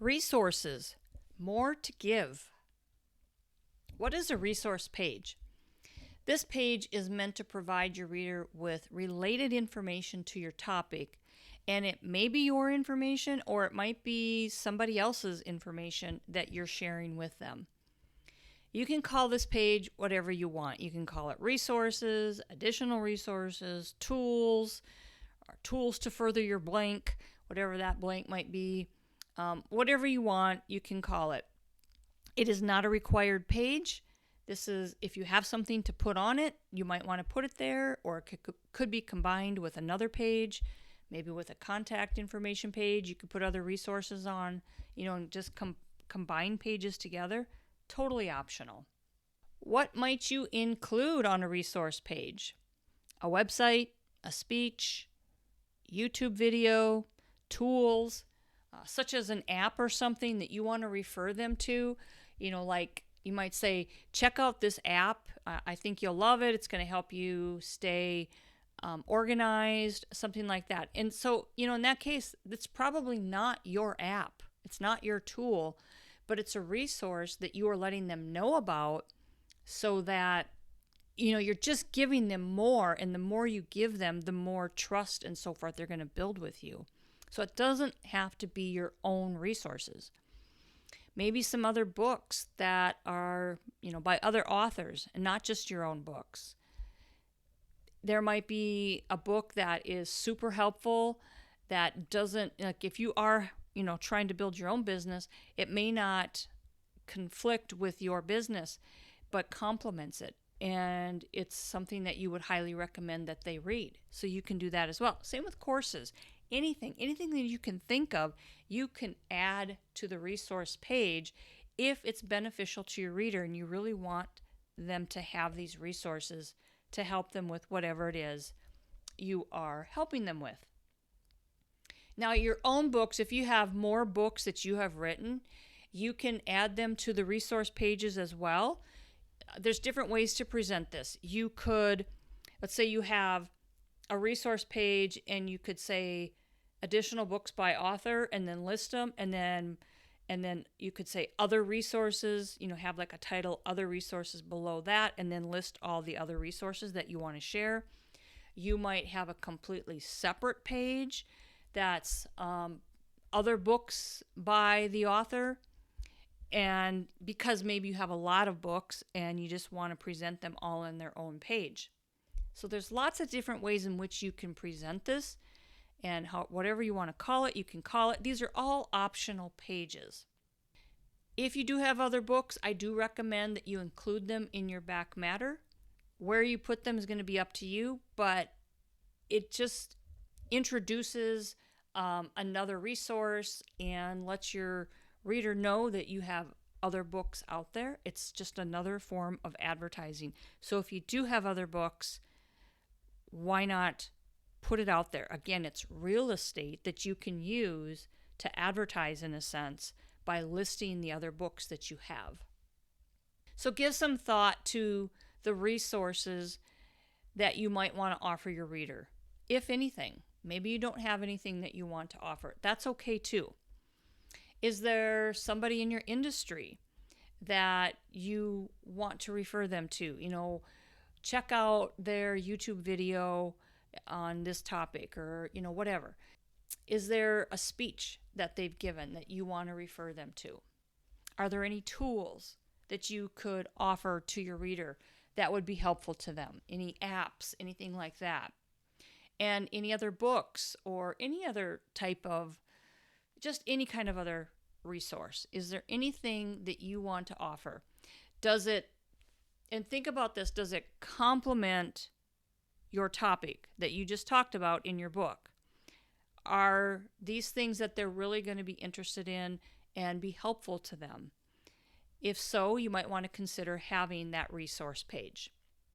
Resources, more to give. What is a resource page? This page is meant to provide your reader with related information to your topic, and it may be your information or it might be somebody else's information that you're sharing with them. You can call this page whatever you want. You can call it resources, additional resources, tools, or tools to further your blank, whatever that blank might be. Whatever you want, you can call it. It is not a required page. This is, if you have something to put on it, you might want to put it there, or it could be combined with another page, maybe with a contact information page. You could put other resources on, and just combine pages together. Totally optional. What might you include on a resource page? A website, a speech, YouTube video, tools, such as an app or something that you want to refer them to. Like you might say, check out this app. I think you'll love it. It's going to help you stay organized, something like that. And so, in that case, it's probably not your app. It's not your tool, but it's a resource that you are letting them know about so that, you're just giving them more. And the more you give them, the more trust and so forth they're going to build with you. So it doesn't have to be your own resources. Maybe some other books that are, by other authors and not just your own books. There might be a book that is super helpful that doesn't, like if you are, trying to build your own business, it may not conflict with your business, but complements it. And it's something that you would highly recommend that they read. So you can do that as well. Same with courses. Anything that you can think of, you can add to the resource page if it's beneficial to your reader and you really want them to have these resources to help them with whatever it is you are helping them with. Now, your own books, if you have more books that you have written, you can add them to the resource pages as well. There's different ways to present this. You could, let's say you have a resource page and you could say additional books by author and then list them, and then you could say other resources, have like a title, other resources below that, and then list all the other resources that you want to share. You might have a completely separate page that's other books by the author, and because maybe you have a lot of books and you just want to present them all in their own page. So there's lots of different ways in which you can present this, and whatever you want to call it, you can call it. These are all optional pages. If you do have other books, I do recommend that you include them in your back matter. Where you put them is going to be up to you, but it just introduces another resource and lets your reader know that you have other books out there. It's just another form of advertising. So if you do have other books, why not put it out there? Again, it's real estate that you can use to advertise in a sense by listing the other books that you have. So give some thought to the resources that you might want to offer your reader, if anything. Maybe you don't have anything that you want to offer. That's okay too. Is there somebody in your industry that you want to refer them to? Check out their YouTube video on this topic, or whatever. Is there a speech that they've given that you want to refer them to? Are there any tools that you could offer to your reader that would be helpful to them? Any apps, anything like that? And any other books or any other type of, just any kind of other resource? Is there anything that you want to offer? And think about this, does it complement your topic that you just talked about in your book? Are these things that they're really going to be interested in and be helpful to them? If so, you might want to consider having that resource page.